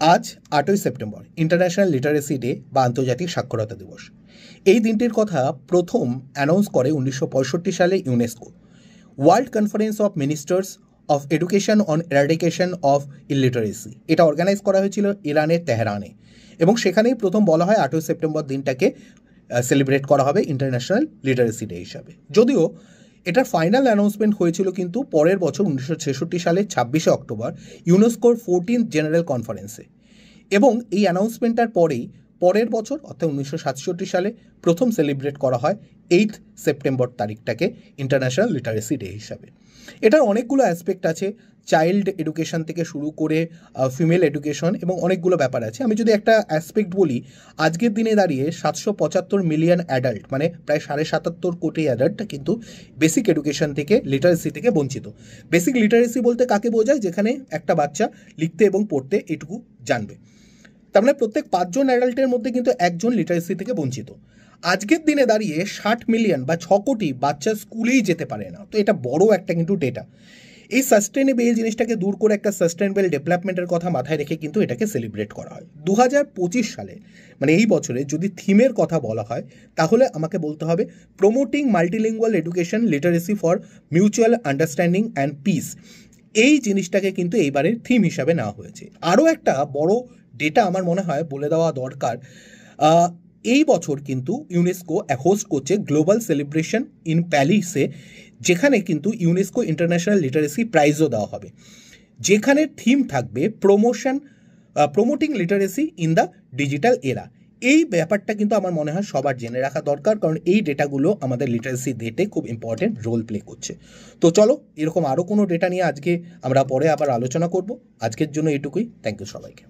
আজ 8ই September international literacy day বা আন্তর্জাতিক সাক্ষরতা দিবস। এই দিনটির কথা প্রথম অ্যানাউন্স করে 1965 সালে UNESCO. World conference of ministers of education on এরাডিকেশন of illiteracy, এটা অর্গানাইজ করা হয়েছিল ইরানের তেহরানে, এবং সেখানেই প্রথম বলা হয় 8ই সেপ্টেম্বর দিনটাকে সেলিব্রেট করা হবে ইন্টারন্যাশনাল লিটারেসি ডে হিসাবে। যদিও এটার ফাইনাল অ্যানাউন্সমেন্ট হয়েছিল কিন্তু পরের বছর 1966 সালের 26শে অক্টোবর ইউনেস্কোর 14th জেনারেল কনফারেন্সে, এবং এই অ্যানাউন্সমেন্টটার পরের বছর অর্থাৎ 1967 সালে প্রথম সেলিব্রেট করা হয় 8 সেপ্টেম্বর তারিখটাকে ইন্টারন্যাশনাল লিটারেসি ডে হিসাবে। এটার অনেকগুলো অ্যাসপেক্ট আছে, চাইল্ড এডুকেশন থেকে শুরু করে ফিমেল এডুকেশন এবং অনেকগুলো ব্যাপার আছে। আমি যদি একটা অ্যাসপেক্ট বলি, আজকের দিনে দাঁড়িয়ে 775 মিলিয়ন অ্যাডাল্ট, মানে প্রায় 77.5 কোটি অ্যাডাল্ট কিন্তু বেসিক এডুকেশন থেকে, লিটারেসি থেকে বঞ্চিত। বেসিক লিটারেসি বলতে কাকে বোঝায়? যেখানে একটা বাচ্চা লিখতে এবং পড়তে এটুকু জানবে। তার মানে প্রত্যেক 5 জন অ্যাডাল্টের মধ্যে কিন্তু একজন লিটারেসি থেকে বঞ্চিত। আজকের দিনে দাঁড়িয়ে 60 মিলিয়ন বা 6 কোটি বাচ্চা স্কুলেই যেতে পারে না। তো এটা বড় একটা কিন্তু ডেটা। এই সাস্টেনেবল জিনিসটাকে দূর করে একটা সাস্টেনেবল ডেভেলপমেন্টের কথা মাথায় রেখে কিন্তু এটাকে সেলিব্রেট করা হয়। 2025 সালে, মানে এই বছরে যদি থিমের কথা বলা হয়, তাহলে আমাকে বলতে হবে promoting multilingual education literacy for mutual understanding and piece. এই জিনিসটাকে কিন্তু এইবারের থিম হিসাবে নেওয়া হয়েছে। আরও একটা বড় ডেটা আমার মনে হয় বলে দেওয়া দরকার। এই বছর কিন্তু ইউনেস্কো হোস্ট করছে গ্লোবাল সেলিব্রেশন ইন প্যারিসে, যেখানে কিন্তু ইউনেস্কো ইন্টারন্যাশনাল লিটারেসি প্রাইজও দেওয়া হবে, যেখানে থিম থাকবে promoting literacy in the digital এরা। এই ব্যাপারটা কিন্তু আমার মনে হয় সবার জেনে রাখা দরকার, কারণ এই ডেটাগুলো আমাদের লিটারেসি ডেটে খুব ইম্পর্টেন্ট রোল প্লে করছে। তো চলো, এরকম আরও কোনো ডেটা নিয়ে আজকে আমরা পরে আবার আলোচনা করব। আজকের জন্য এটুকুই। থ্যাংক ইউ সবাইকে।